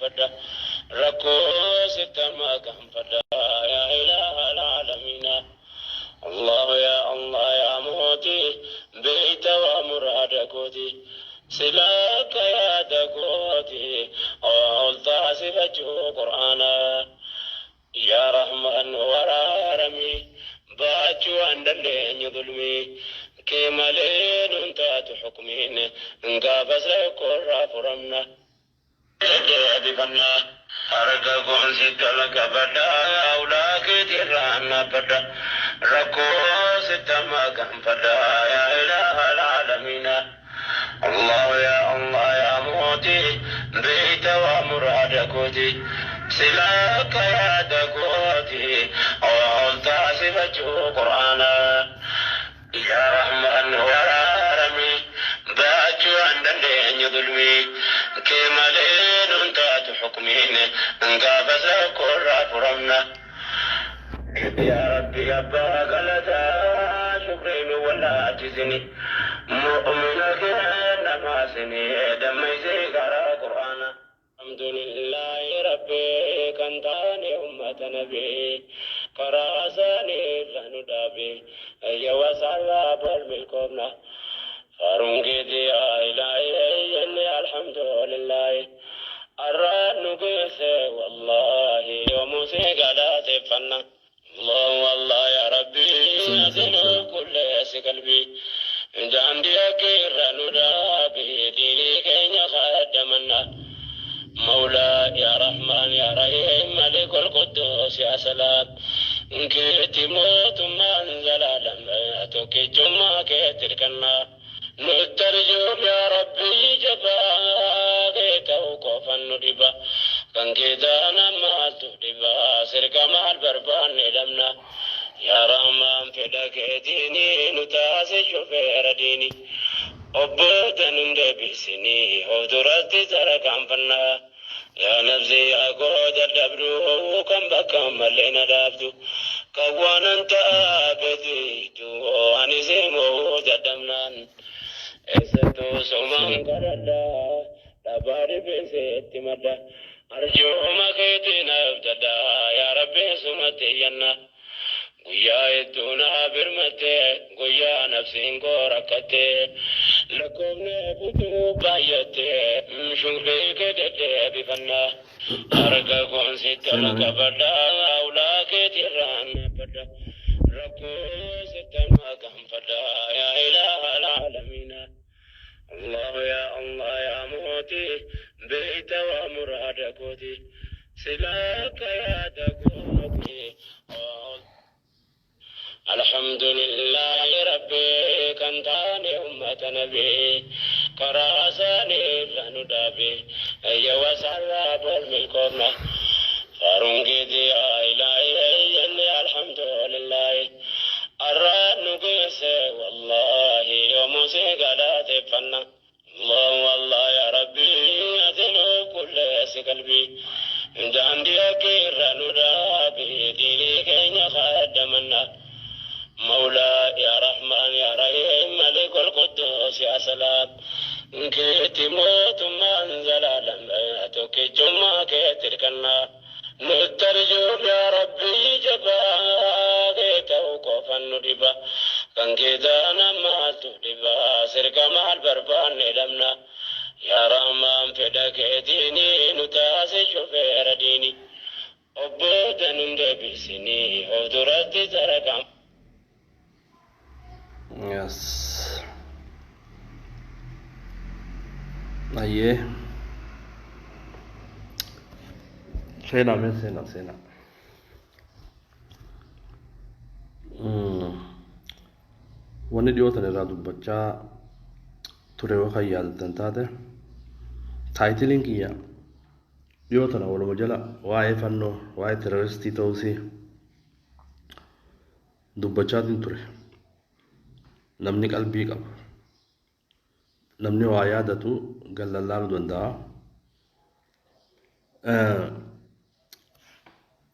نبدا ركو ستما كم فدا يا إله العالمين الله يا الله يا موتي بيت ومراد كوتي سلاك يا دكوتي أولت سفجو قرآنا يا رحمن ورارمي باچو اندلين ظلمي كمالين انتات حكمين انقابس قرى فرمنا بفنا أرقكم ستلك بدا أولاك ترانا بدا ركو ستما كم فدا يا إله العالمين الله يا الله يا موتي بيت ومراد كوتي سلاك يا دكوتي أولت سفجو قرآنا يا رحمن ورارمي باچو عندن ظلمي كمالين انتات حكمين انقابس قرى فرمنا يا ربي أبا غلطا شكرين ولا تزني مؤمنك نماسني دمي سيقرى قرآن الحمد لله ربي كنتاني أمة نبي كراساني لندابي يوسع بالملكونا فارونجي يا إلهي الحمد لله الران قيسي والله وموسي قدات فنا الله والله يا ربي أزل كل قلبي جاندي أكير ندابي ديني كين خدمنا مولا يا رحمن يا رحيم ملك القدوس يا سلام كيت موت من زلالم توكي جمع كتركنا نترجم يا ربي جباك توقفا ندبا كان كدانا ما تدبا سرق مع البربان لمنا يا رحمن فدك ديني نتاسي شفير ديني أبوتا نندبي سني هدرت زرق عمفنا يا نفسي أقود الدبرو كم بكم اللينا دابدو كوانا انت آبديتو وانسي موت الدمنان إستو سمان كردا دباري بسيت مدى أرجو مكيتنا ابتدا يا ربي سمتينا قويا إدونا برمتي قويا نفسين كوركتي لكم نبتو بايتي مشغلي كدتي بفنا أرقكم ستما بدا أولاك تيران بدا ركو ستما كم فدا يا إله العالمين الله يا الله يا موتي بيت ومراد كوتي سلاك يا دكوتي الحمد لله ربي كنتاني أمة نبي كراساني لندابي يوسع بالملكونا فارونجي يا إلهي الحمد لله الران قيسي والله وموسي قدات فنا الله والله يا ربي أزل كل قلبي جاندي أكير ندابي ديني كين خدمنا مولا يا رحمن يا رحيم ملك القدوس يا سلام كيت موت من زلالم توكي جمع كتركنا نترجم يا ربي جباك توقفا ندبا كان كدانا ما تدبا سرق مع البربان لمنا يا رحمن فدك ديني نتاسي شفير ديني أبوتا نندبي سني هدرت زرقام Yes. Aye. Sena. Wanni dhiyootan irraa dubbachaa ture kan yaadatan taate taayitiliin kiyya dhiyootan waluma jala waa'ee fannoo waa'ee terroristii ta'uusii dubbachaatiin ture. Namni qalbii qabu namni waa yaadatu gallalaaluu danda'a.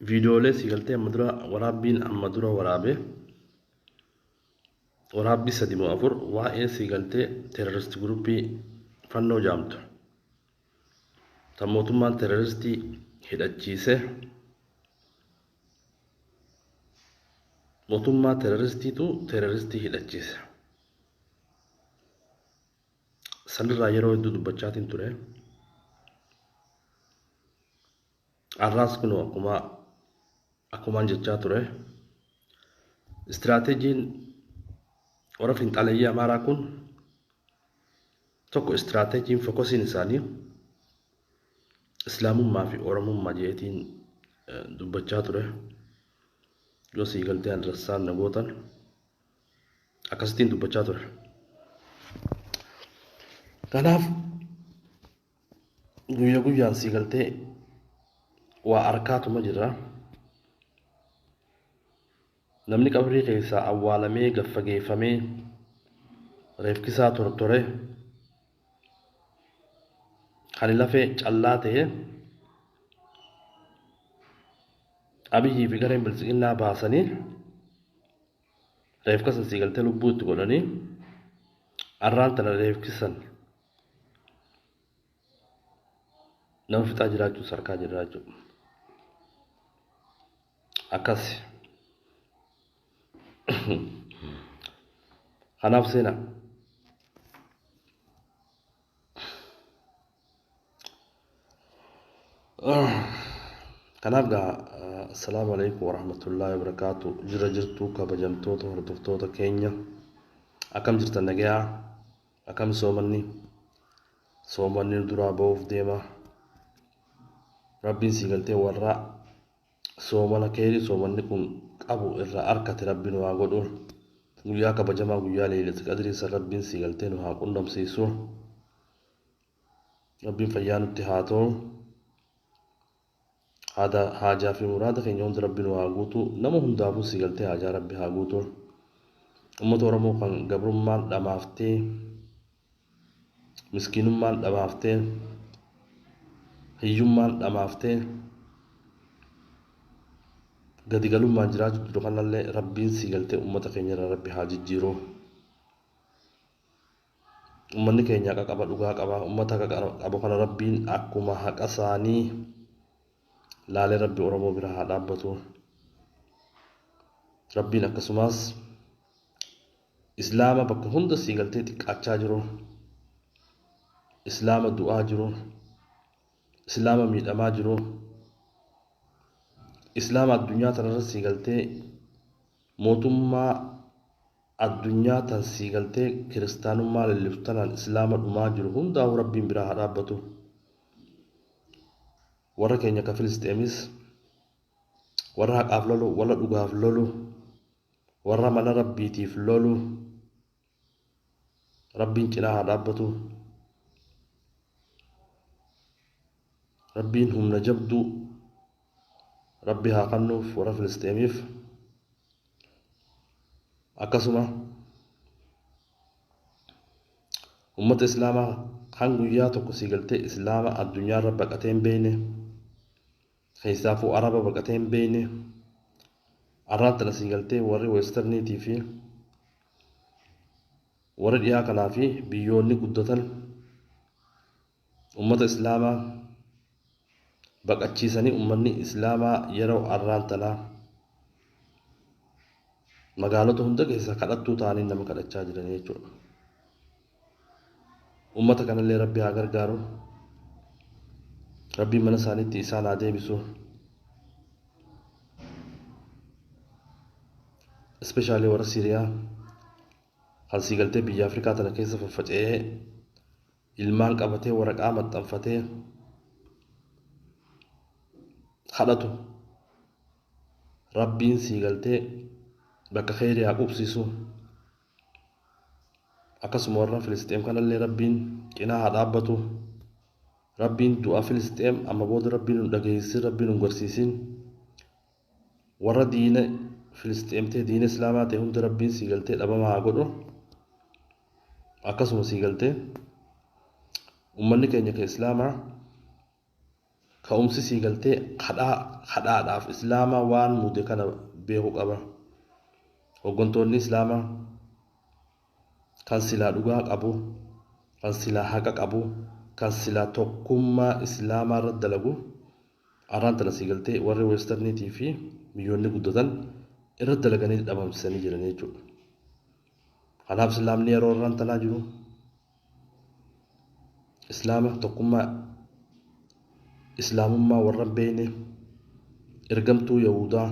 Viidiyoolee siigaltee amma dura waraabbiin amma dura waraabbii 3 moo 4 waa'ee siigaltee terrorist gruppii fannoo jaamtu mootummaan terroristii hidhachiise mootummaa terroristiitu terroristii hidhachiise sanirraa yeroo hedduu dubbachaatiin ture arraas kun akkumaan jechaa ture istiraateejiin warra finxaaleeyyii amaaraa kun tokko istiraateejiin fokosiin isaanii islaamummaa fi oromummaa jeetiin dubbachaa ture yoo siigaltee andrassaan nagootan akkasittiin dubbachaa ture kanaaf guyyaa guyyaan siigaltee waa arkaatuma jira namni qabrii keessaa awwaalamee gaffageeffamee reefkisaa tortore kan lafee callaa ta'e abiyyii fi gareen bilisiqinnaa baasanii reefkisan siigaltee lubbuu itti godhanii arraan tana reefkisan nama fixaa jiraachuu sarkaa jiraachuu akkas kanaaf seenaa kanaaf gaa assalaamu alaykum warahmatullaahi wabarakaatu jira jirtuu kabajamtoota hordoftoota keenya akkam jirtan nagayaa akkam soomanni duraa ba'uuf deema rabbiin siigaltee warra soomana keeri soomanni kun qabu irraa arkate rabbiin waa godhu guyyaa kabajamaa guyyaa leelati qadriisa rabbiin siigaltee nu haa qunnamsiisu rabbiin fayyaa nutti haa ta'u haajaa fi muraada keenya hundi rabbiin waa guutu nama hundaafuu siigaltee haajaa rabbi haa guutu ummata oromoo kan gabrummaan dhamaaftee miskiinummaan dhamaaftee hiyyummaan dhamaaftee gadigalummaan jiraachuu jiru kanallee rabbiin siigaltee ummata keenya irraa rabbi haa jijjiiru ummanni keenya haqa qaba dhugaa qaba ummata haqa qabu kana rabbiin akkuma haqa isaanii laalee rabbi oromoo bira haa dhaabbatu rabbiin akkasumas islaama bakka hunda siigaltee xiqqaachaa jiru islaama du'aa jiru islaama miidhamaa jiru islaama addunyaa tanarra siigaltee mootummaa addunyaa tan siigaltee kiristaanummaa lalliftanaan islaama dhumaa jiru hundaa'u rabbiin bira haa dhaabbatu warra keenya ka filisteemis warra haqaaf lolu warra dhugaaf lolu warra mana rabbiitiif lolu rabbiin cinaa haa dhaabbatu rabbiin humna jabduu rabbi haa kennuuf warra filisteemiif akkasuma ummata islaamaa kan guyyaa tokko siigaltee islaama addunyaarra baqatee hin beekne keessaafuu araba baqatee hin beekne arraan tana siigaltee warri weestarniitii fi warri dhiyaa kanaa fi biyyoonni guddatan ummata islaamaa baqachiisanii ummanni islaamaa yeroo arraan tanaa magaalota hunda keessa kadhattuu ta'anii nama kadhachaa jiran jechuudha. ummata kanallee rabbi haa gargaaru rabbi mana isaaniitti isaan haa deebisu especially warra Siiriyaa kan siigaltee biyya Afrikaa tana keessa faffaca'ee ilmaan qabatee waraqaa maxxanfatee kadhatu rabbiin siigaltee bakka khayrii haa qubsiisu akkasuma warra Filisxeem kanallee rabbiin cinaa haa dhaabbatu rabbiin du'a Filisxeem amma booda rabbiin nu dhageessisin rabbiin nu garsiisin warra diina Filisxeemtee diina islaamaa ta'e hunda rabbiin siigaltee dhabamaa haa godhu akkasuma siigaltee ummanni keenya ka islaamaa ka'umsi siigaltee kadhaadhaaf islaamaa waan mude kana beeku qaba hoggantoonni islaamaa kan silaa dhugaa qabu kan silaa haqa qabu kan silaa tokkummaa islaamaa irratti dalagu arraan tana siigaltee warri weestarniitii fi biyyoonni guddatan irratti dalaganii dhabamsanii jiran jechuudha. Kanaaf islaamni yeroo arraan tanaa jiru islaama tokkummaa islaamummaa warra beene ergamtuu yahudaa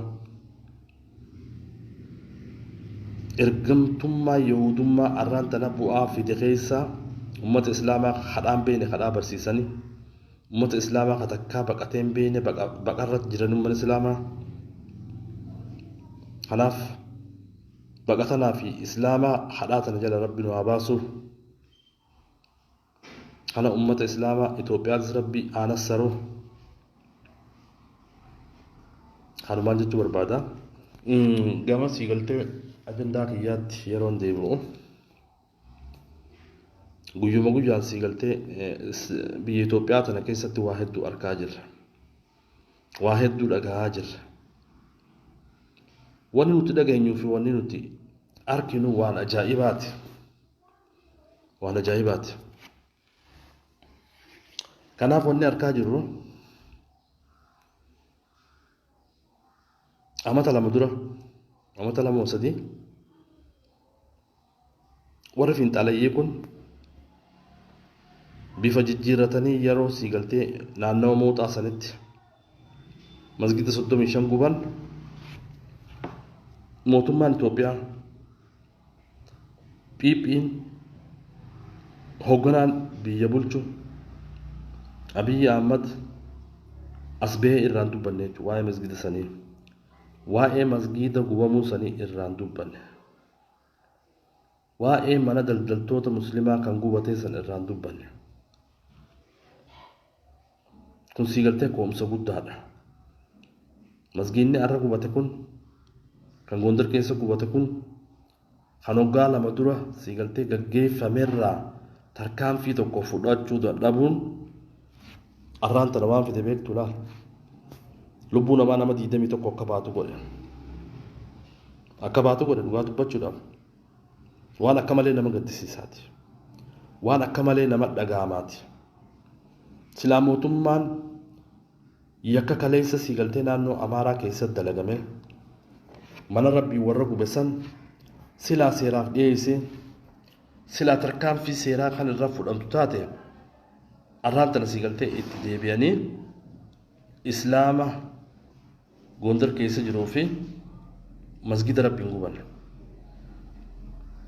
ergamtummaa yahudummaa arraan tana bu'aa fide keessa ummata islaamaa hadhaan beene hadhaa barsiisanii ummata islaamaa katakkaa baqateen beene baqarratti jiran ummata islaamaa kanaaf baqatanaa fi islaamaa hadhaa tana jala rabbi nu haa baasu. Kana ummata islaamaa Itoophiyaas rabbi aanassaru hanumaan jechuu barbaada. Gama siigaltee ajandaa kiyyaatti yeroon deebi'u guyyuma guyyaan siigaltee biyya Itoophiyaa tana keessatti waa hedduu argaa jirra. Waa hedduu dhagahaa jirra. Wanni nuti dhageenyuu fi wanni nuti arginu waan ajaa'ibaati. Waan ajaa'ibaati. Kanaaf wanni argaa jirru amata lama dura amata lama sadii warri fiinxaalayyee kun bifa jijjiirratanii yeroo siigaltee naannawa mooxaa sanitti masgida 35 guban mootummaan Itoophiyaa Phiiphiin hoogganaan biyya bulchu Abiy Ahmad asbee irraan dubbanne waa'ee masgida sanii waa'ee masgida gubamuu sanii irraan dubbanne waa'ee mana daldaltoota muslimaa kan gubatee san irraan dubbanne kun siigaltee koomsa guddaadha. Masgidni arra gubate kun kan Gondar keessa gubate kun kan hoggaa lama dura siigaltee gaggeeffamerraa tarkaanfii tokko fudhachuu dadhabuun arraan tana waan fide beektu laal lubbuu namaa nama 21 akka baatu godhe dhugaa dubbachuudhaaf waan akka malee nama gaddisiisaati waan akka malee nama dhagaamaati. Silaa mootummaan yakka kaleessa siigaltee naannoo Amaaraa keessatti dalagame mana rabbii warra gube san silaa seeraaf dhiyeessee silaa tarkaanfii seeraa kan irraa fudhamtu taate arraan tana siigaltee itti deebi'anii islaama Gondar keessa jiruu fi masgida rabbi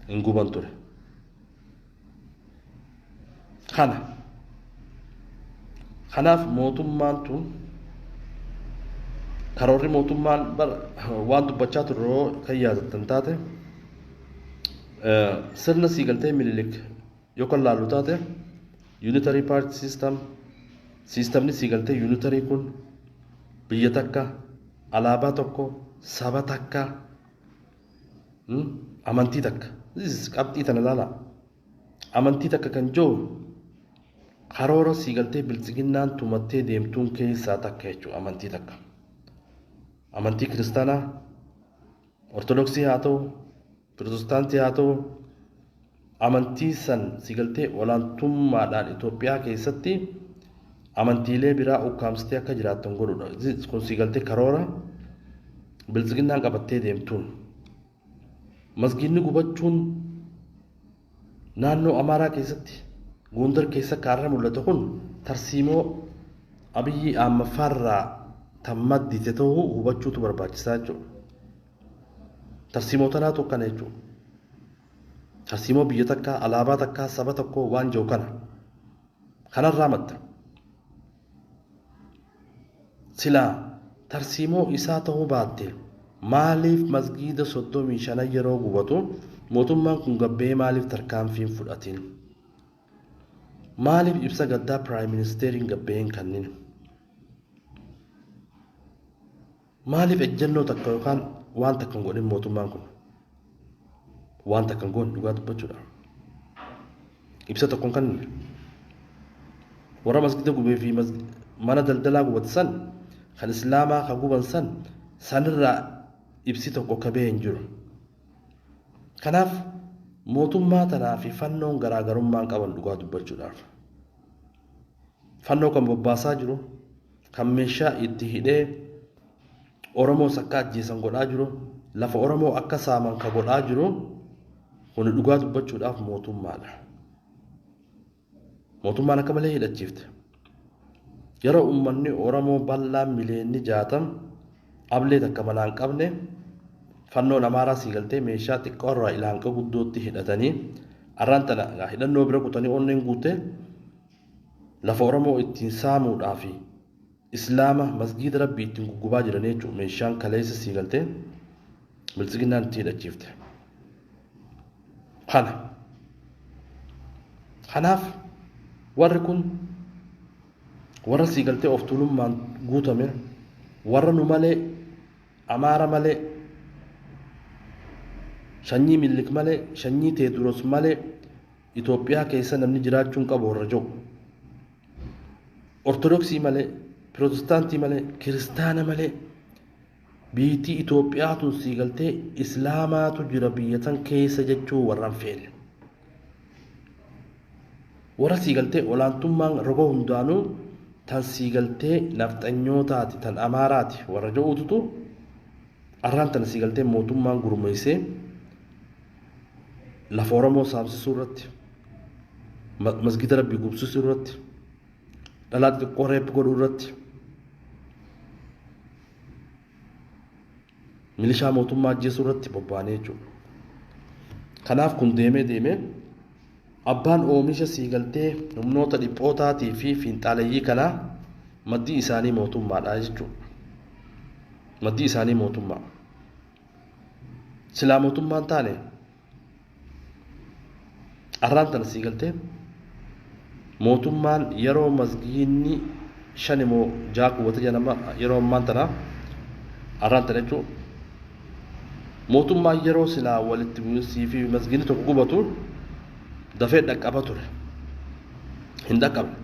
hin guban ture. Kanaaf mootummaan tun karoorri mootummaan waan dubbachaa turre kan yaadattan taate sirna siigaltee Minilik yookaan laallu taate unitary party systemni siigaltee unitary kun biyya takka alaabaa tokko saba takka amantii takka qabxii tana laala amantii takka kan jiru karoora siigaltee biltsiginnaan tumattee deemtuun keessaa takka jechuudha. Amantii takka amantii kiristaanaa ortodoksii haa ta'u pirotestaantii haa ta'u amantii san siigaltee olaantummaadhaan Itoophiyaa keessatti amantiilee biraa ukkaamsitee akka jiraatan godhudha. Kun siigaltee karoora biltsiginnaan qabattee deemtuun masgidni gubachuun naannoo Amaaraa keessatti Gondar keessa kaarra mul'atu kun tarsiimoo Abiyyi Ahmadfaarraa tan maddite ta'uu hubachuutu barbaachisaa jechuudha. Tarsiimoo tanaatu akkana jechuudha. Tarsiimoo biyya takkaa alaabaa takkaa saba tokkoo waan jiru kanarraa madda. Silaa tarsiimoo isaa ta'uu baatte maaliif masgida 35 yeroo gubatu mootummaan kun gabbee maaliif tarkaanfiin fudhatiin? Maaliif ibsa gaddaa Prime Ministeriin gabbeen kannin? Maaliif ejjennoo takka yookaan waan takka hin godhin mootummaan kun? Waan takka hin goone dhugaa dubbachuudha. Ibsa tokkoon kan warra masgida gubee fi mana daldalaa gubate san kan islaamaa kan guban san sanirraa ibsi tokko kabee hin jiru. Kanaaf mootummaa tanaa fi fannoon garaagarummaan qaban dhugaa dubbachuudhaaf fannoo kan bobbaasaa jiru kan meeshaa itti hidhee Oromoo sakka ajjeesan godhaa jiru lafa Oromoo akka saaman ka godhaa jiru kun dhugaa dubbachuudhaaf mootummaadha. Mootummaan akka malee hidhachiifte. Yeroo uummanni Oromoo bal'aan miliyoonni 60 ablee takka manaan qabne fannoon Amaaraa siigaltee meeshaa xiqqoo irraa ilaanqa guddootti hidhatanii arraan tana hidhannoo bira kutanii onneen guute lafa Oromoo ittiin saamuudhaaf Islaama masgiida Rabbii ittiin guggubaa jiran jechuudha. Meeshaan kaleessa siigaltee bilisiginnaan itti hidhachiifte. Kanaaf warri kun warra siigaltee of tuulummaan guutame warra nu malee Amaara malee sanyii Minilik malee sanyii Teediroos malee Itoophiyaa keessa namni jiraachuun qabu warra jiru Ortodoksii malee Pirotestaantii malee Kiristaana malee biitii Itoophiyaatu siigaltee Islaamaatu jira biyya tan keessa jechuu warraan feene warra siigaltee olaantummaan roga hundaanuu tan siigaltee nafxanyootaati tan Amaaraati warra jiruutu arraan tan siigaltee mootummaan gurmeessee lafa Oromoo saamsisuu irratti masgiida Rabbii gubsisuu irratti dhalaa xiqqoo reebbi godhuu irratti milishaa mootummaa ajjeesuu irratti bobba'anii jechuudha. Kanaaf kun deemee abbaan oomisha siigaltee humnoota dhiphootaatii fi fiinxaaleyyii kanaa maddii isaanii mootummaadha jechuudha. Maddii isaanii mootummaa. Silaa mootummaan taane arraan tana siigaltee mootummaan yeroo masgiinni 5 moo 6 quwwata jedhama yeroo ammaan tana arraan tana jechuudha. Mootummaan yeroo silaa walitti bu'uursii fi masgiinni tokko gubatu dafee dhaqqaba ture. Hin dhaqqabne.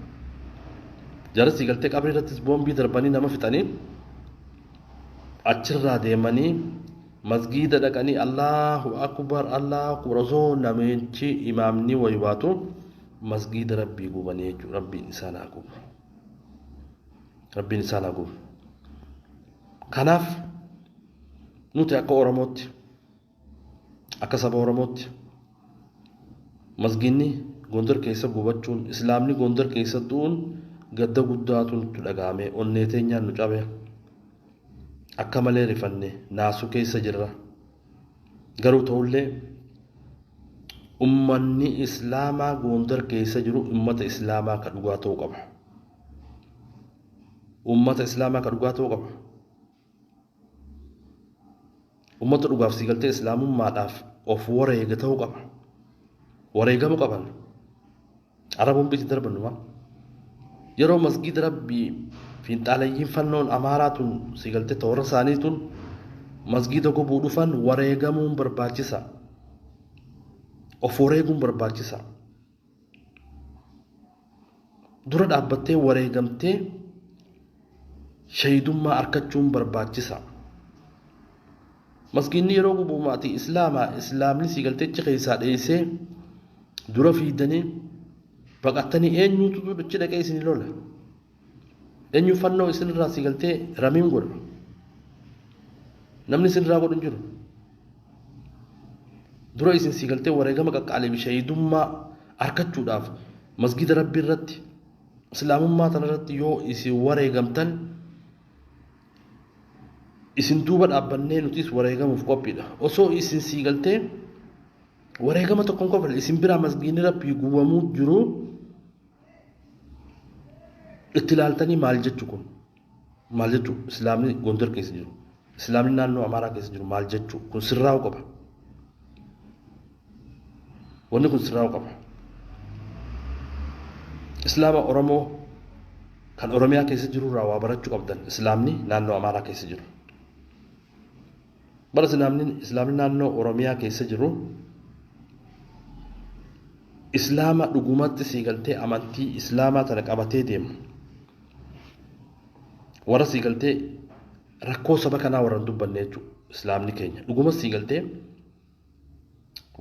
Jara siigaltee qabrii irrattis boombii darbanii nama fixanii achirraa deemanii masgiida dhaqanii Allahu akbar osoo namichi imaamni wayibaatu masgiida Rabbii gubanii jechuudha. Rabbiin isaan haa gubu. Rabbiin isaan haa gubu. Kanaaf nuti akka Oromootti akka saba Oromootti masgiinni Gondar keessa gubachuun Islaamni Gondar keessa du'uun gadda guddaatu nutti dhagahame onnee teenyaan nu cabe akka malee rifanne naasuu keessa jirra. Garuu ta'ullee ummanni Islaamaa Gondar keessa jiru ummata Islaamaa ka dhugaa ta'uu qaba. Ummata Islaamaa ka dhugaa ta'uu qaba. Ummata dhugaaf siigaltee Islaamummaadhaaf of wareega ta'uu qaba. Wareegamuu qaban. Arabuun biti darbanuma. Yeroo masgiida Rabbii fiinxaalayyiin fannoon Amaaraatuun siigaltee toora isaaniituun masgiida gubuu dhufan wareegamuun barbaachisa. Of wareeguun barbaachisa. Dura dhaabbattee wareegamtee shahiidummaa argachuun barbaachisa. Masgiinni yeroo gubuu maatii Islaamni siigaltee keessaa dheessee dura fiidanii baqattanii eenyutu achi dhaqee isin lola? Eenyu fannoo isinirraa siigaltee ramiin godha? Namni isinirraa godhu hin jiru. Dura isin siigaltee wareegama qaqqaalee fi shahiidummaa argachuudhaaf masgiida Rabbii irratti Islaamummaa tana irratti yoo isin wareegamtan isin duuba dhaabbannee nutis wareegamuuf qophiidha. Osoo isin siigaltee wareegama tokkoon qofa isin biraa masgiinni Rabbii gubamuu jiru itti ilaaltanii maal jechuu kun? Maal jechuu? Islaamni Gondar keessa jiru. Islaamni naannoo Amaaraa keessa jiru maal jechuu? Kun sirraa'uu qaba. Wanni kun sirraa'uu qaba. Islaama Oromoo kan Oromiyaa keessa jiru irraa waa barachuu qabdan. Islaamni naannoo Amaaraa keessa jiru. Bara Islaamni naannoo Oromiyaa keessa jiru Islaama dhugumatti siigaltee amantii Islaamaa tana qabatee deemu. Warra siigaltee rakkoo saba kanaa warra dubbanne jechuudha. Islaamni keenya dhuguma siigaltee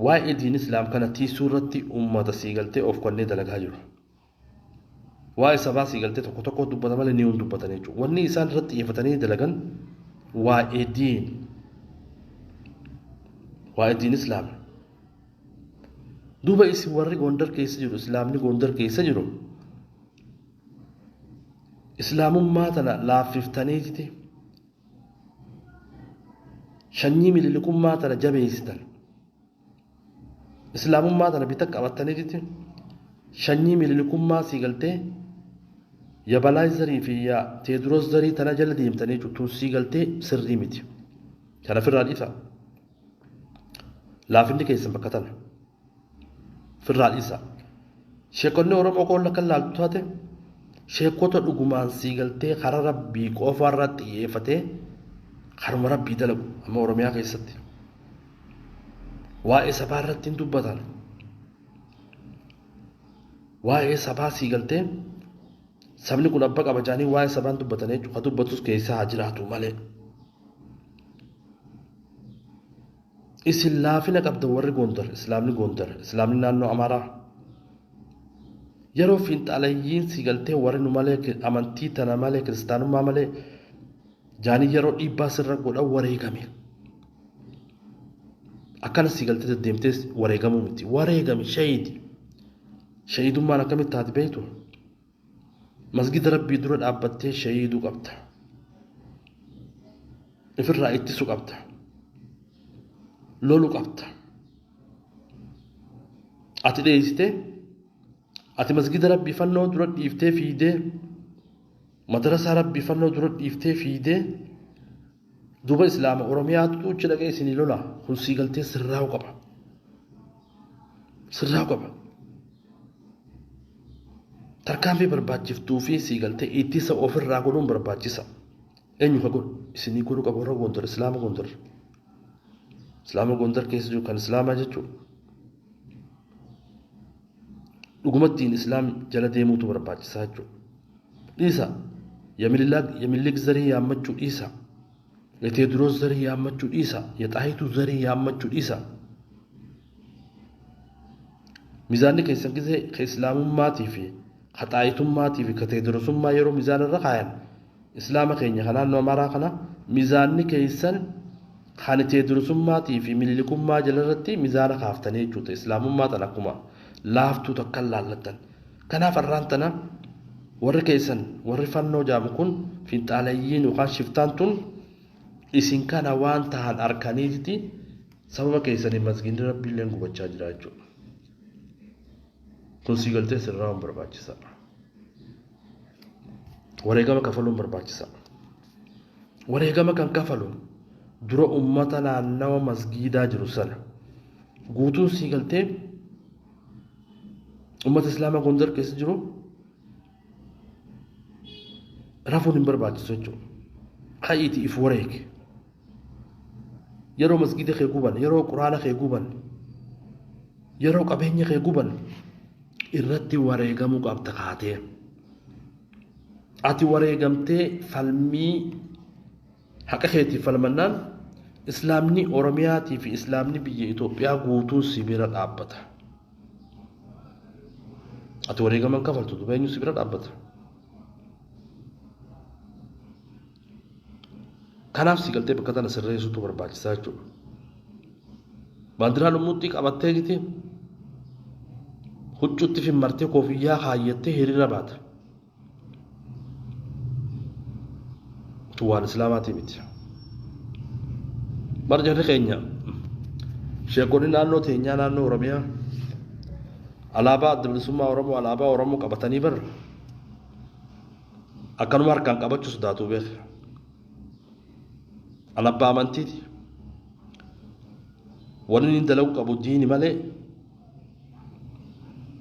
waa'ee diin Islaam kana tiisuu irratti uummata siigaltee of kennee dalagaa jiru. waa'ee sabaa sii galtee tokko tokko dubbata malee ni dubbatan jechuudha. Wanni isaan irratti xiyyeeffatanii dalagan waa'ee diin islaamii. Duuba isin warri Gondar keessa jiru, islaamni Gondar keessa jiru, islaamummaa tana laaffiftaniiti shanyii milikummaa tana jabeessitan. Islaamummaa tana bita qabataniiti shanyii milikummaa sii galtee yabalaa zarii fi yaa teedros zarii tana jala deemtanii juttuun sii galtee sirrii miti. Kana firraa dhiisa. Laafinni keessan bakka tana. Firraa dhiisa. Sheekonni Oromoo koon lakkan laaltu taate sheekota dhugumaan sii galtee karaa rabbii qofa irratti xiyyeeffatee karuma rabbii dalagu amma Oromiyaa keessatti. Waa'ee sabaa irratti hin dubbatan. Waa'ee sabaa sii galtee sabni kun abba qaba jaanii waa'ee sabaan dubbatanii jechuudha. Dubbatus keessaa haa jiraatu malee. Isin laafina qabda warri Gondar, islaamni naannoo Amaaraa. Yeroo fiinxalayyiin sii galtee warri nu malee amantii tana malee kiristaanummaa malee jaanii yeroo dhiibbaa sirra godhan wareegame. Akkana sii galtee deddeemtees wareegamuu miti. Wareegame shahiidi. Shahidummaan akkamitti taate beektu? Masgida rabbii dura dhaabbattee shahiduu qabda. Ifirraa ittisuu qabda. Loluu qabda. Ati dheessitee ati masgida rabbii fannoo dura dhiiftee fiidee madarasaa rabbii fannoo dura dhiiftee fiidee duuba islaama Oromiyaatu uchi dhaqee isinii lola kun sii galtee sirraa'u qaba. Sirraa'u qaba. Tarkaanfii barbaachiftuu fi sii galtee ittisa ofirraa godhuun barbaachisa. Eenyu ka godhu isinii godhuu qaba warra Gondar islaama Gondar. Islaama Gondar keessa jiru kan islaamaa jechuudha. Dhugumattiin islaam jala deemuutu barbaachisaa jechuudha. Dhiisa yamillik zarii yaammachuu dhiisa. Teediroos zarii yaammachuu dhiisa. Yaxaayituu zarii yaammachuu dhiisa. Mizaanni keessan gisee ka islaamummaatii fi ka xaayitummaa fi ka teediroosummaa yeroo mizaana irra kaayan islaama keenya kan naannoo Amaaraa kana mizaanni keessan kan teediroosummaa fi milikummaa jala irratti mizaana kaaftanii jechuudha. Islaamummaa tan akkuma laaftuu takka laallattan. Kanaaf har'aan tana warri keessan warri fannoo jaamu kun fiinxaalayyiin yookaan shiftaan tun isin kana waan tahan arkaniiti sababa keessanii masgiinni rabbiillee gubachaa jira jechuudha. Kun sii galtee sirraa'uun barbaachisa. Wareegama kafaluun barbaachisa. Wareegama kan kafalu dura ummata naannawa masgiidaa jiru sana guutuun sii galtee ummata islaamaa Gondar keessa jiru rafuun hin barbaachisu jechuudha. Ha'iiti if wareege. Yeroo masgiida kee guban, yeroo quraana kee guban, yeroo qabeenya kee guban irratti wareegamuu qabda kaatee. Ati wareegamtee falmii haqa keetiif falmannaan islaamni Oromiyaatii fi islaamni biyya Itoophiyaa guutuun si bira dhaabbata. Ati wareegaman kafaltu eenyu si bira dhaabbata. Kanaaf si galtee bakka tana sirreessuutu barbaachisaa jechuudha. Baandiraa lumuutti qabattee giti huccuutti fi martee koofiyyaa kaayyattee hiriira baata. Tuwaan islaamaatii miti. Barjarri keenya sheekonni naannoo teenyaa naannoo Oromiyaa alaabaa adda bilisummaa Oromoo alaabaa Oromoo qabatanii bar akkanuma harkaan qabachuu sodaatuu beeka. Alaabaa amantiiti. Wanni inni dalagu qabu diini malee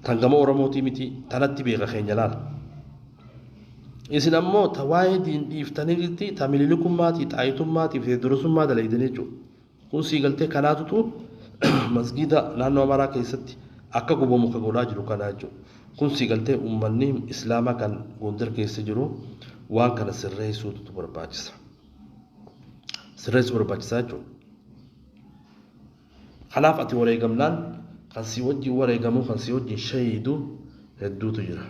kan gama Oromootii miti tanatti beeka keenya laala. Isin ammoo tawaayee diin dhiiftaniitti tamililukummaatii xaayitummaatiif teediroosummaa dalaydanii jechuudha. Kun sii galtee kanaatutu masgiida naannoo Amaaraa keessatti akka gubamu ka godhaa jiru kanaa jechuudha. Kun sii galtee uummanni islaamaa kan Gondar keessa jiru waan kana sirreessuutu barbaachisa. Sirreessuu barbaachisaa jechuudha. Kanaaf ati wareegamnaan kan si wajjin wareegamu kan si wajjin shahiidu hedduutu jira.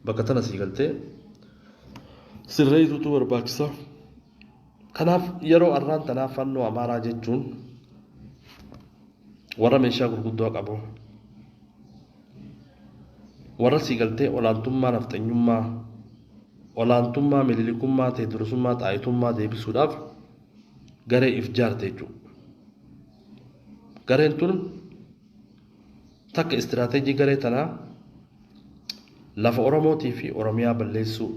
bakka tana sii galtee sirreessuutu barbaachisa. Kanaaf yeroo arraan tanaaf fannoo amaaraa jechuun warra meeshaa gurguddoo qabu warra sii galtee olaantummaa nafxanyummaa olaantummaa milikummaa ta'e durusummaa xaayitummaa deebisuudhaaf garee if jaarte jechuudha. Gareen tun takka istiraateejii garee tanaa lafa Oromootii fi Oromiyaa balleessuu,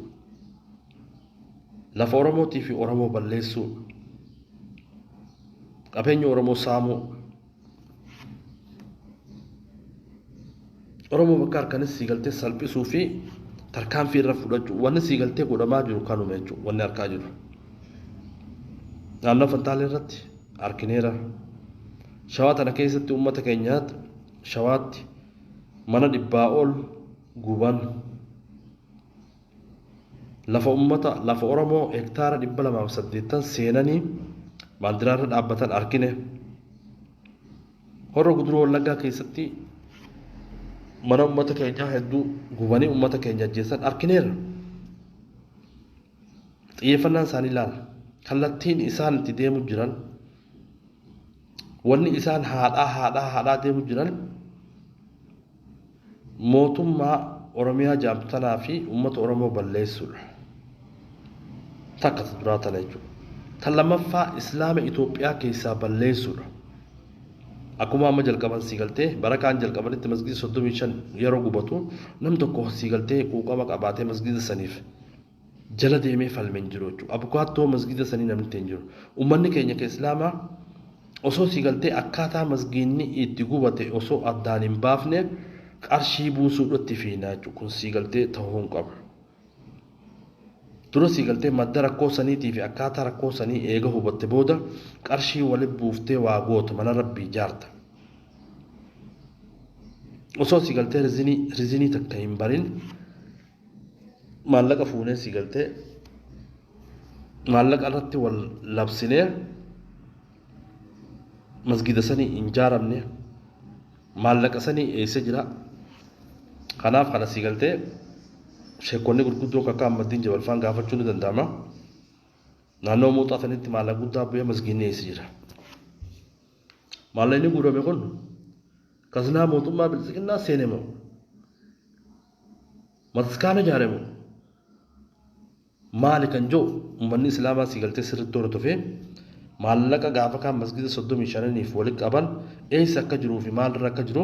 lafa Oromootii fi Oromoo balleessuu, qabeenya Oromoo saamuu, Oromoo bakka harkanis sii galtee salphisuu fi tarkaanfii irra fudhachuu wanni sii galtee godhamaa jiru kanuma jechuudha wanni harkaa jiru. Naannoo Fantaalee irratti arkineera. Shawaa tana keessatti uummata keenyaatti shawaatti mana 100 ol guban. Lafa Oromoo hektaara 280 seenanii baandiraa irra dhaabbatan arkine. Horra Guduruu Wallaggaa keessatti mana uummata keenyaa hedduu gubanii uummata keenya ajjeessan arkineera. Xiyyeeffannaan isaanii ilaala. Kallattiin isaan itti deemu jiran wanni isaan haadhaa deemu jiran mootummaa Oromiyaa jaamtanaa fi uummata Oromoo balleessuudha. Takka duraa tana jechuudha. Kan lammaffaa Islaama Itoophiyaa keessaa balleessuudha. Akkuma amma jalqaban sii galtee bara kaan jalqabanitti masgida 35 yeroo gubatu nam tokko sii galtee quuqama qabaatee masgida saniif jala deemee falmeen jiru jechuudha. Abukaattoo masgida sanii namni hin jiru. Uummanni keenya ka Islaamaa osoo sii galtee akkaataa masgiinni itti gubate osoo addaan hin baafne qarshii buusuudhaatti fiinaa jechuudha. Kun sii galtee ta'uu hin qabu. Dura sii galtee madda rakkoo saniitii fi akkaataa rakkoo sanii eega hubatte booda qarshii walitti buuftee waa gootu mana rabbii ijaarta. Osoo sii galtee rizinii takka hin barin maallaqa fuunee sii galtee maallaqa irratti wal labsinee masgida sanii hin ijaaramne maallaqa sanii eessa jira. Kanaaf kana sii galtee sheekonni gurguddoo akka Ahmadiin Jabalfaan gaafachuu ni danda'ama. Naannoo mootaa sanitti maallaqa guddaa bu'ee masgiinni eessa jira. Maallaqni guurame kun kaznaa mootummaa bilisiqinnaa seene moo mataskaana ijaare moo maali kan jiru uummanni Islaamaa sii galtee sirriitti hordofee maallaqa gaafa kaan masgida 35 walitti qaban eessa akka jiruu fi maalirra akka jiru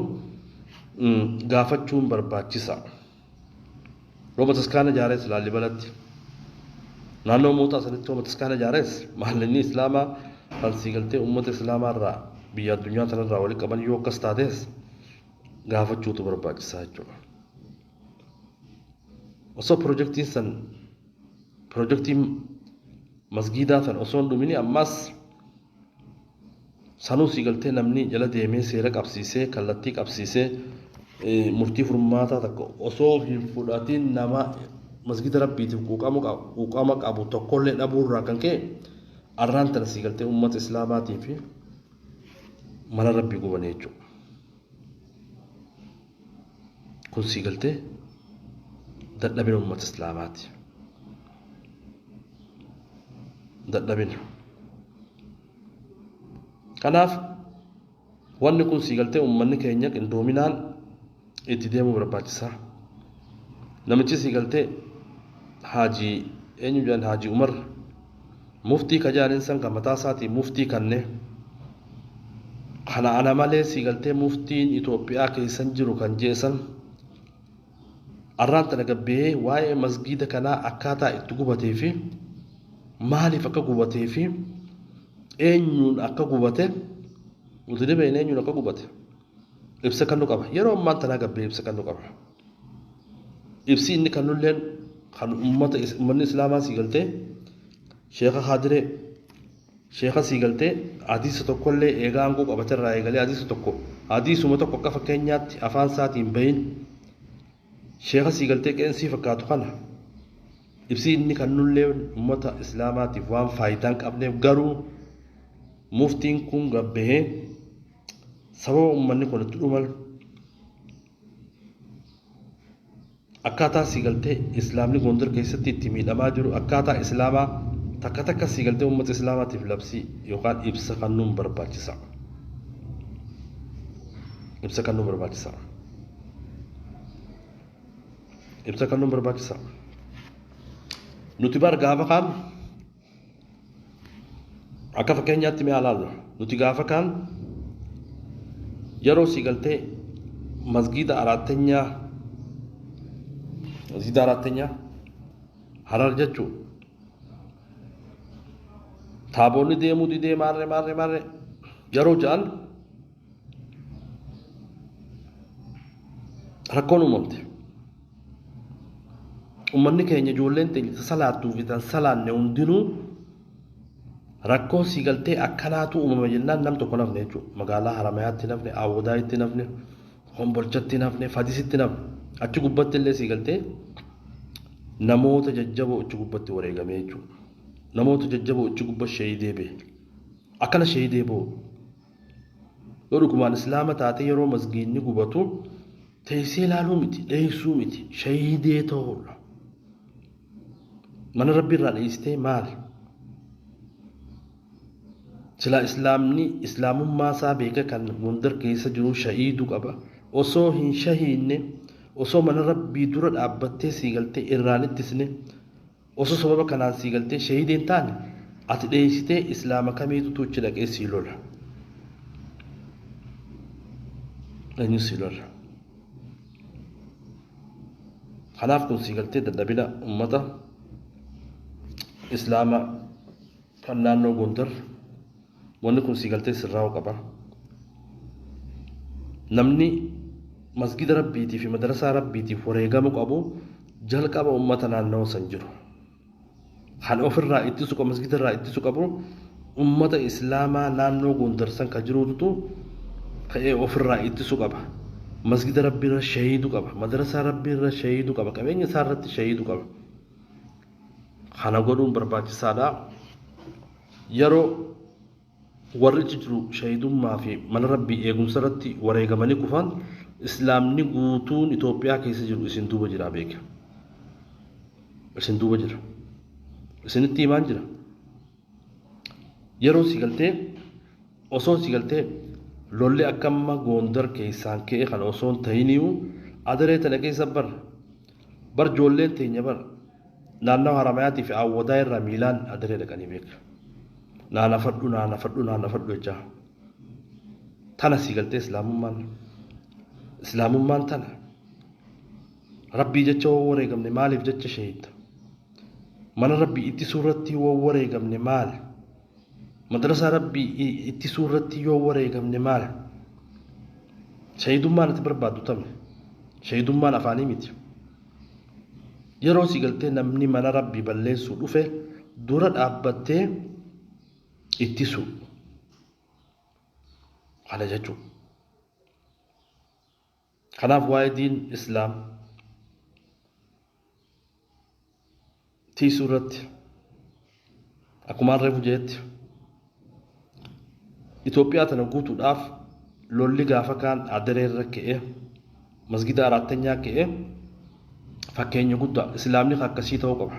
gaafachuun barbaachisa. Rooba taskaana ijaares Laallibalatti naannoo mootaa sanitti rooba taskaana ijaares maallaqni Islaamaa kan sii galtee uummata Islaamaa irraa biyya addunyaa tanarraa walitti qaban yoo akkas taates gaafachuutu barbaachisaa jechuudha. Osoo piroojeektiin masgiidaa san osoo hin dhumini ammas sanuu sii galtee namni jala deemee seera qabsiisee kallattii qabsiisee murtii furmaataa takka osoo hin fudhatiin nama masgida rabbiitiif quuqama qabu tokkollee dhabuurraa kan ka'e arraan tana sii galtee uummata Islaamaatii fi mana rabbii gubanii jechuudha. Kun sii galtee dadhabina uummata Islaamaati. Dadhabina. Kanaaf wanni kun sii galtee uummanni keenya qindoominaan itti deemuu barbaachisaa. Namichi sii galtee Haajii eenyu jedhan Haajii Umar muftii kajaaniin san kan mataa isaatii muftii kannee kana ana malee sii galtee muftiin Itoophiyaa keessan jiru kan jeesan arraan tana gabbee waa'ee masgiida kanaa akkaataa itti gubatee fi maaliif akka gubatee fi eenyuun akka gubate nuti dhibeen eenyuun akka gubate ibsa kan nu qaba. Yeroo ammaan tanaa gabbee ibsa kan nu qaba. Ibsi inni kan nulleen kan uummanni Islaamaa sii galtee Sheekha Haadiree Sheekha sii galtee hadiisa tokkollee eegaa aangoo qabaterraa eegalee hadiisuma tokko akka fakkeenyaatti afaan isaatiin bahin Sheekha sii galtee qeensii fakkaatu kana ibsi inni kan nullee uummata Islaamaatiif waan faayidaa hin qabneef garuu muftiin kun gabbee sababa uummanni kun itti dhuman akkaataa siigaltee islaamni gondar keessatti itti miidhamaa jiru akkaataa islaamaa takka takka siigaltee uummata islaamaatiif labsii yookaan ibsa kennuun barbaachisa. Ibsa kennuun barbaachisa. Ibsa kennuun barbaachisa. Nuti bar gaafa kaan akka fakkeenyaatti mee ilaallu nuti gaafa kaan yeroo siigaltee masgiida arattenyaa Harar jechuun taaboonni deemuu didee maarree yeroo ja'an rakkoon uumamte. Uummanni keenya ijoolleen teenya salaattuu fi tan salaanne hundinuu rakkoo siigaltee akkanaatu uumama jennaan nam tokko nafne jechuudha. Magaalaa Haramayaatti nafne, Awwadaayitti nafne, Hombolchatti nafne, Fadisitti nafne. Achi gubbatti illee siigaltee namoota jajjaboo achi gubbatti wareegamee jechuudha. Namoota jajjaboo achi gubba shahidee bee. Akkana shahidee boo. Yoo dhugumaan islaama taate yeroo masgiinni gubatu teessee ilaaluu miti, dheessuu miti, shahidee ta'uudha. Mana rabbi irraa dheessitee maali? Sila islaamummaa isaa beeka kan gondar keessa jiru shahiduu qaba. Osoo hin shahiinne osoo mana rabbii dura dhaabbattee siigaltee irraan ittisne osoo sababa kanaan siigaltee shahideen taane ati dheessitee islaama kamiitu tuuchi dhaqee sii lola. Eenyu sii lola. Kanaaf kun siigaltee dadhabina ummata islaama kan naannoo gondar wanni kun siigaltee sirraa'uu qaba. Namni masgida rabbiitii fi madarasaa rabbiitiif wareegamu qabu jalqaba ummata naannoo san jiru. Kan ofirraa ittisu qabu masgida irraa ittisu qabu ummata islaamaa naannoo gondar san ka jiruutu ka'ee ofirraa ittisu qaba. Masgida rabbii irra shahiduu qaba. Madarasaa rabbii irra shahiduu qaba. Qabeenya isaa irratti shahiduu qaba. Kana godhuun barbaachisaadha. Yeroo warri jiru shahidummaa fi mana rabbii eegumsa irratti wareegamanii kufan islaamni guutuun Itoophiyaa keessa jiru isin duuba jira beeka. Isin duuba jira. Isinitti himaan jira. Yeroo siigaltee osoo siigaltee lolli akkamma gondar keessaan ka'e kan osoo hin ta'iniyyuu adaree tana keessa bar ijoolleen teenya naannoo Haramaayaa fi Awwadaa irraa miilaan adaree dhaqanii beeka. Naanafadhu jechaa. Tana siigaltee islaamummaan tana. Rabbii jecha woo wareegamne maaliif jecha shahidda? Mana rabbii itti suurratti woo wareegamne maali? Madarasaa rabbii itti suurratti yoo wareegamne maali? Shahidummaan ati barbaaddu tamne. Shahidummaan afaanii miti. Yeroo siigaltee namni mana rabbii balleessuu dhufe dura dhaabbattee ittisu. Kana jechuudha. Kanaaf waa'ee diin islaam tiisuu irratti akkumaan reefu jeetti Itoophiyaa tana guutuudhaaf lolli gaafa kaan adaree irra ka'e masgida arattenyaa ka'e fakkeenya guddaa islaamni akkasii ta'uu qaba.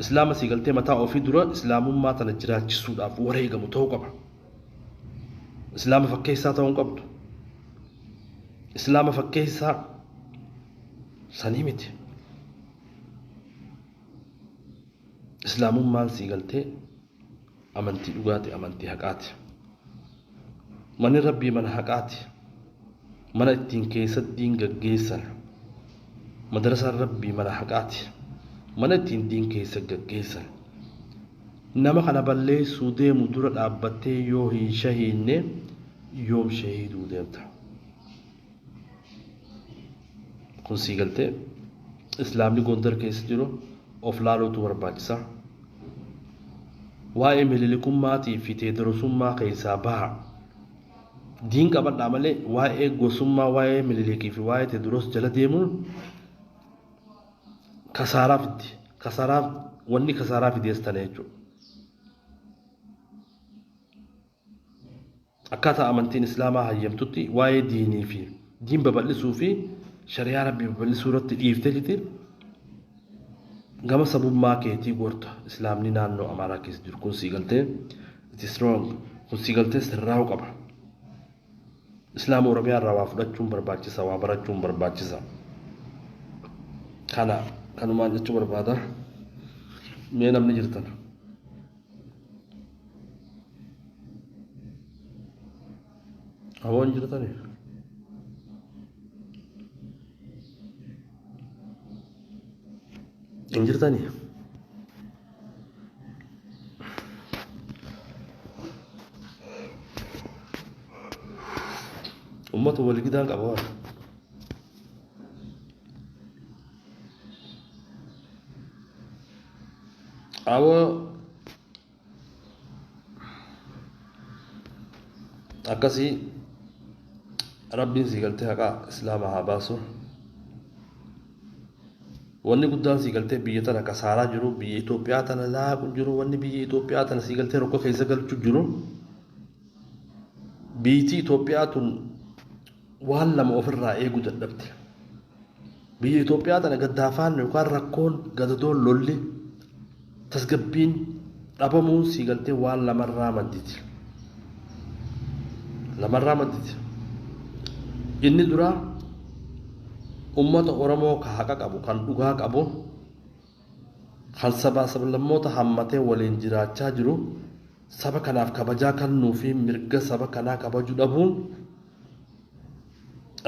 Islaama siigaltee mataa ofii dura islaamummaa tana jiraachisuudhaaf wareegamu ta'uu qaba. Islaama fakkeessaa ta'uu hin qabdu. Islaama fakkeessaa sanii miti. Islaamummaan siigaltee amantii dhugaati, amantii haqaati. Manni rabbii mana haqaati. Mana ittiin keessatti diin gaggeessan. Madarasaan rabbii mana haqaati. Mana ittiin diin keessa gaggeessan. Nama kana balleessuu deemu dura dhaabbattee yoo hin shahiinne yoom shahiduu deemta. Kun siigaltee islaamni gondar keessa jiru of laaluutu barbaachisaa. Waa'ee mililiqummaatii fi teedarosummaa keessaa baha. Diin qabadhaa malee waa'ee gosummaa, waa'ee mililikii fi waa'ee teedaros jala deemuun kasaaraa fiddi. Wanni kasaaraa fidees tana jechuudha. Akkaataa amantiin islaamaa hayyamtutti waa'ee diinii fi diin babal'isuu fi shari'aa rabbii babal'isuu irratti dhiiftee jirti gama sabummaa keetii gorta islaamni naannoo amaaraa keessa jiru kun sii galtee it is wrong kun sii galtee sirraa'uu qaba islaama oromiyaa irraa waa fudhachuun barbaachisa waa barachuun barbaachisa kanumaan jechuu barbaada mee namni jirtan hawoon jirtani hin jirtani ummata waligidaan qaba waan awo akkasii rabbiin sii galtee haqaa islaama haa baasu wanni guddaan sii galtee biyya tana kasaaraa jiru biyya Itoophiyaa tana laaqu jiru wanni biyya Itoophiyaa tana sii galtee rokko keessa galchuu jiru biyyiti Itoophiyaa tun waan lama ofirraa eeguu dadhabde biyya Itoophiyaa tana gaddaafaan yookaan rakkoon gadadoon lolli tasgabbiin dhabamuun sii galtee waan lamarraa madditi inni duraa ummata Oromoo ka haqa qabu kan dhugaa qabu kan sabaa sablammoota hammatee waliin jiraachaa jiru saba kanaaf kabajaa kennuu fi mirga saba kanaa kabaju dhabuun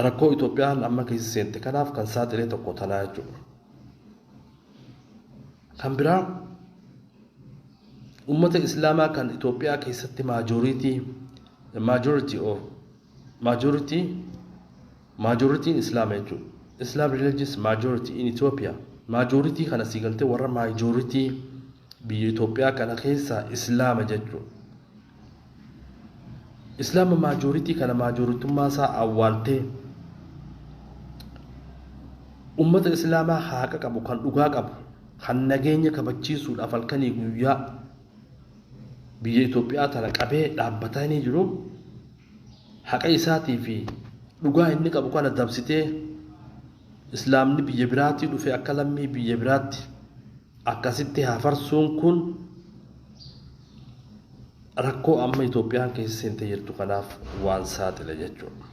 rakkoo Itoophiyaan amma keessa seente kanaaf kan saaxilee tokko tanaa jechuudha. Kan biraa ummata islaamaa kan Itoophiyaa keessatti majority Islam jechuudha. Islam religious majority in Ethiopia. Majority kana sii galtee warra majority biyya Itoophiyaa kana keessa Islaama jechuudha. Islaama majority kana majoritummaa isaa awwaaltee ummata islaamaa haqa qabu kan dhugaa qabu kan nageenya kabachiisuudhaaf halkanii guyyaa biyya Itoophiyaa tana qabee dhaabbatanii jiru haqa isaatii fi dhugaa inni qabu kana dabsitee islaamni biyya biraatti dhufe akka lammii biyya biraatti akkasitti hafarsuun kun rakkoo amma Itoophiyaan keessa seente jirtu kanaaf waan saaxile jechuudha.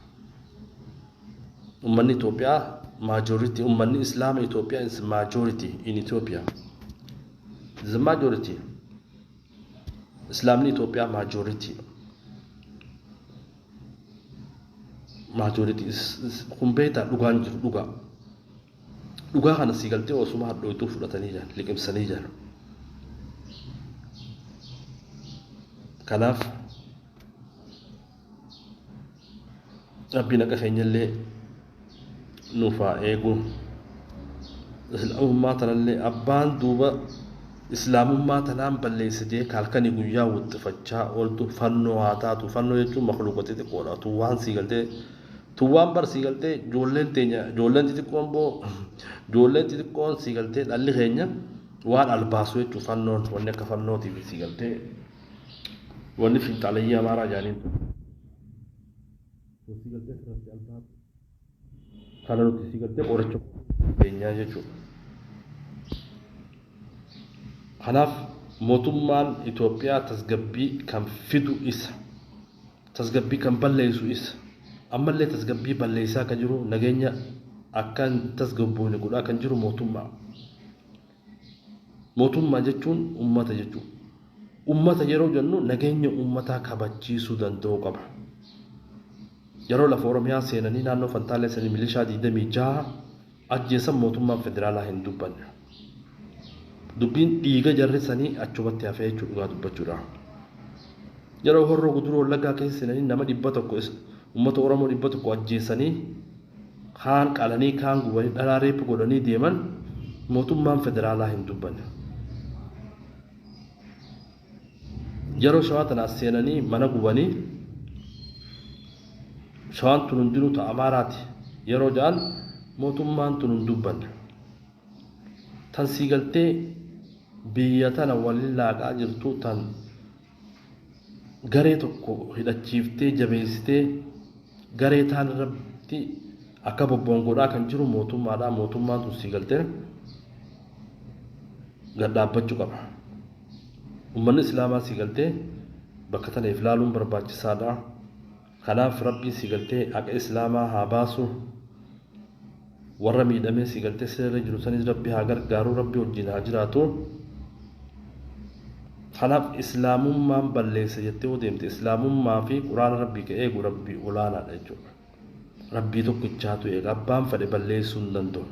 Ummanni Itoophiyaa majority ummanni Islaama Itoophiyaa is majority in Ethiopia. The majority Islamni Itoophiyaa majority is kumbeeta dhugaan jiru dhugaa kana sii galtee osuma hadhooytuu fudhatanii jiran liqimsanii jiran. Kanaaf rabbiin akka keenyallee nuuf haa eegu islaamummaa tanallee abbaan duuba islaamummaa tanaan balleessitee halkanii guyyaa wuxxifachaa ooltu fannoo haa taatu fannoo jechuun makluuqota xixiqqoodha tuwwaan sii galtee tuwwaan bar sii galtee ijoolleen xixiqqoon sii galtee dhalli keenya waan albaasu jechuu fannoon wanni akka fannootiif sii galtee wanni finxaalayyii amaaraa jaaniin sii galtee firasti albaatu kana nuti sii galtee qoracha keenyaa jechuudha. Kanaaf mootummaan Itoophiyaa tasgabbii kan fidu isa tasgabbii kan balleessu isa ammallee tasgabbii balleessaa kan jiru nageenya akkan tasgabboon godhaa kan jiru mootummaa jechuun ummata jechuudha. Ummata yeroo jennu nageenya ummataa kabachiisuu danda'uu qaba. Yeroo lafa Oromiyaa seenanii naannoo Fantaalee sanii milishaa 26 ajjeesan mootummaan federaalaa hin dubbanne. Dubbiin dhiiga jarri sanii achumatti hafee jechuudha dubbachuudha. Yeroo Horroo Guduruu Wallaggaa keessa seenanii nama 100 ummata Oromoo 100 ajjeesanii kaan qalanii kaan gubanii dhalaa reepu godhanii deeman mootummaan federaalaa hin dubbanne. Yeroo Shawaa tanaas seenanii mana gubanii Shawaan tun hundinuu ta'a Amaaraati yeroo ja'an mootummaan tun hin dubbanne. Tan sii galtee biyya tana waliin laaqaa jirtu tan garee tokko hidhachiiftee jabeessitee garee taan irratti akka bobbongoodhaa kan jiru mootummaadhaa mootummaan tun sii galtee gad dhaabbachuu qaba. Ummanni islaamaa sii galtee bakka tanaaf ilaaluun barbaachisaadha. Kanaaf rabbiin sii galtee haqa islaamaa haa baasu. Warra miidhamee sii galtee sirra jiru sanis rabbi haa gargaaru, rabbi wajjin haa jiraatu. Kanaaf islaamummaan balleessa jettee yoo deemte islaamummaa fi quraana rabbii ka eegu rabbii olaanaadha jechuudha. Rabbii tokkichaatu eega. Abbaan fedhe balleessuu hin danda'u.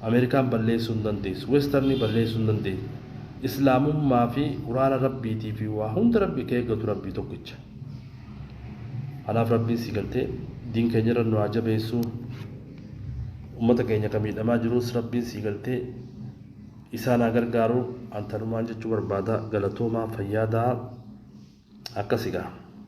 Ameerikaan balleessuu hin dandeessu. Weestarni balleessuu hin dandeessu. Islaamummaa fi quraana rabbiitii fi waa hunda rabbii ka eegatu rabbii tokkicha. Kanaaf rabbiin sii galtee diin keenya irra nu haa jabeessu. Ummata keenya kan miidhamaa jirus rabbiin sii galtee isaan haa gargaaru. Antanumaan jechuu barbaada. Galatoomaa fayyaadaa akkasigaa.